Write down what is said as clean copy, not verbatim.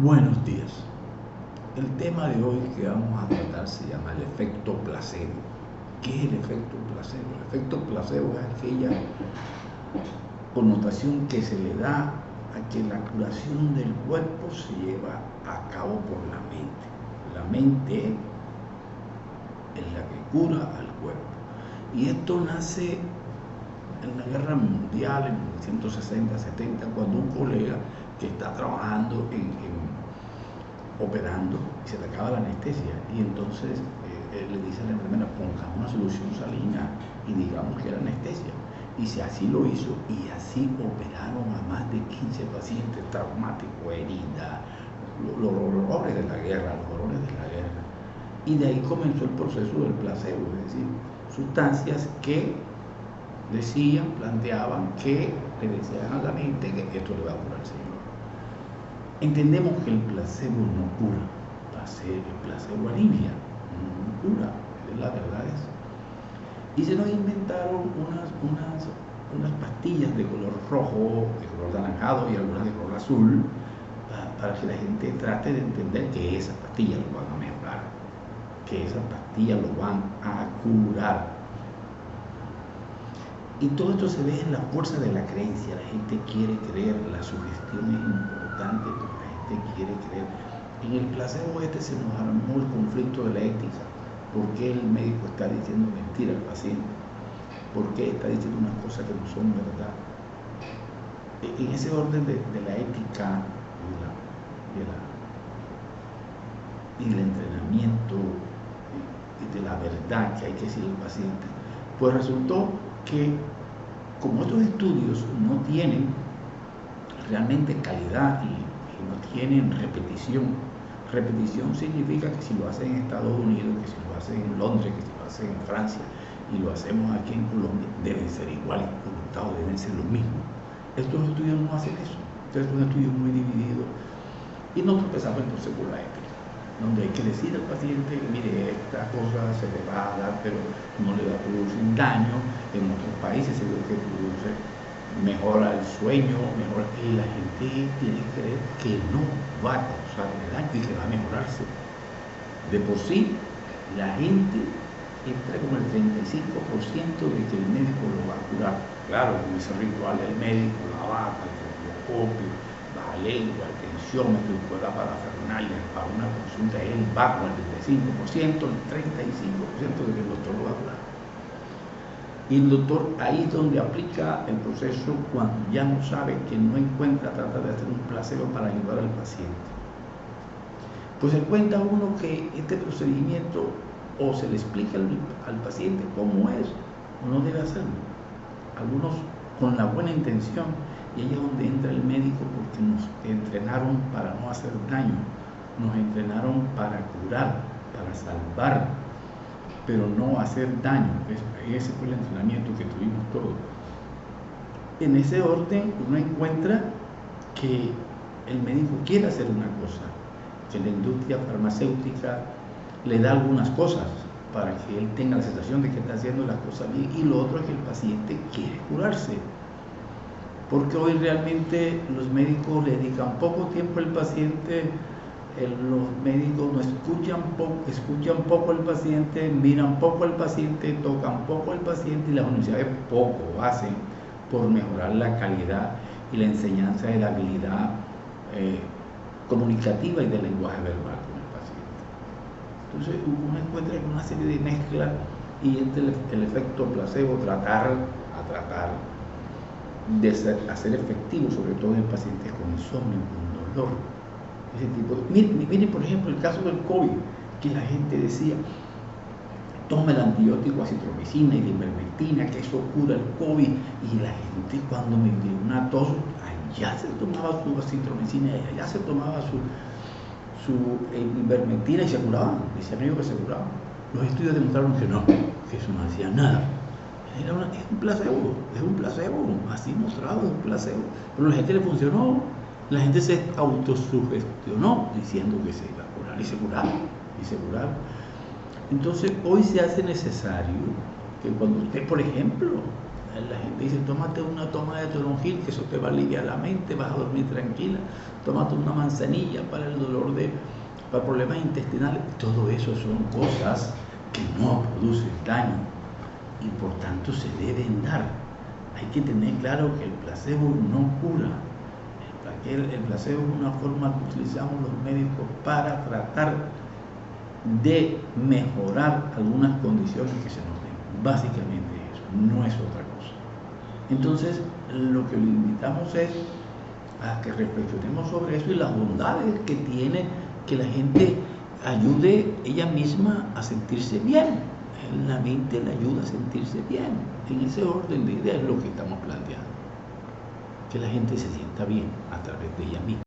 Buenos días. El tema de hoy que vamos a tratar se llama el efecto placebo. ¿Qué es el efecto placebo? El efecto placebo es aquella connotación que se le da a que la curación del cuerpo se lleva a cabo por la mente. La mente es la que cura al cuerpo. Y esto nace en la Guerra Mundial, en 1960-70, cuando un colega que está trabajando operando y se le acaba la anestesia, y entonces él le dice a la enfermera: pongamos una solución salina y digamos que era anestesia, y si así lo hizo, y así operaron a más de 15 pacientes traumáticos, heridas, los horrores de la guerra, y de ahí comenzó el proceso del placebo, es decir, sustancias que planteaban que le decían a la mente que esto le va a curar al Señor. Entendemos que el placebo no cura, el placebo alivia, no cura, la verdad es. Y se nos inventaron unas pastillas de color rojo, de color anaranjado y algunas de color azul, para que la gente trate de entender que esas pastillas lo van a mejorar, que esas pastillas lo van a curar. Y todo esto se ve en la fuerza de la creencia. La gente quiere creer, la sugestión es importante porque la gente quiere creer. En el placebo se nos armó el conflicto de la ética. ¿Por qué el médico está diciendo mentira al paciente? ¿Por qué está diciendo unas cosas que no son verdad? En ese orden de la ética y el entrenamiento y de la verdad que hay que decir al paciente, pues resultó que, como estos estudios no tienen realmente calidad y no tienen repetición significa que si lo hacen en Estados Unidos, que si lo hacen en Londres, que si lo hacen en Francia y lo hacemos aquí en Colombia, deben ser iguales, los resultados deben ser los mismos. Estos estudios no hacen eso. Entonces, son estudios muy divididos y no tropezamos entonces con la ética, donde hay que decir al paciente: mire, esta cosa se le va a dar, pero no le va a producir daño. En otros países se ve que produce, mejora el sueño, y la gente tiene que creer que no va a causarle daño y que va a mejorarse. De por sí, la gente entra con el 35% de que el médico lo va a curar. Claro, con ese ritual del médico, la bata, el copio, la lengua, el tensiómetro y toda la parafernalia para una consulta, él va con el 35%, el 35% de que el doctor lo va a curar. Y el doctor ahí es donde aplica el proceso cuando ya no sabe, que no encuentra, trata de hacer un placebo para ayudar al paciente. Pues se cuenta uno que este procedimiento, o se le explica al paciente cómo es, o no debe hacerlo. Algunos con la buena intención, y ahí es donde entra el médico, porque nos entrenaron para no hacer daño, nos entrenaron para curar, para salvar, pero no hacer daño. Ese fue el entrenamiento que tuvimos todos. En ese orden uno encuentra que el médico quiere hacer una cosa, que la industria farmacéutica le da algunas cosas para que él tenga la sensación de que está haciendo las cosas bien, y lo otro es que el paciente quiere curarse, porque hoy realmente los médicos le dedican poco tiempo al paciente. Los médicos no escuchan poco al paciente, miran poco al paciente, tocan poco al paciente, y las universidades poco hacen por mejorar la calidad y la enseñanza de la habilidad comunicativa y del lenguaje verbal con el paciente. Entonces uno encuentra una serie de mezclas, y el efecto placebo, tratar de hacer efectivo, sobre todo en pacientes con insomnio, con dolor. Ese tipo de... Miren, por ejemplo, el caso del COVID, que la gente decía: toma el antibiótico acitromicina y la ivermectina, que eso cura el COVID, y la gente, cuando me dio una tos, allá se tomaba su acitromicina, allá se tomaba su ivermectina y se curaban. Decían ellos que se curaban. Los estudios demostraron que no, que eso no hacía nada. Es un placebo, así mostrado, es un placebo. Pero a la gente le funcionó. La gente se autosugestionó diciendo que se iba a curar, y se curaron. Entonces hoy se hace necesario que cuando usted, por ejemplo, La gente dice, tómate una toma de toronjil, que eso te va a aliviar la mente, vas a dormir tranquila. Tómate una manzanilla para el dolor para problemas intestinales. Todo eso son cosas que no producen daño y por tanto se deben dar. Hay que tener claro que el placebo no cura. El placebo es una forma que utilizamos los médicos para tratar de mejorar algunas condiciones que se nos den. Básicamente eso, no es otra cosa. Entonces, lo que le invitamos es a que reflexionemos sobre eso y las bondades que tiene que la gente ayude ella misma a sentirse bien. La mente le ayuda a sentirse bien. En ese orden de ideas es lo que estamos planteando. Que la gente se sienta bien a través de ella misma.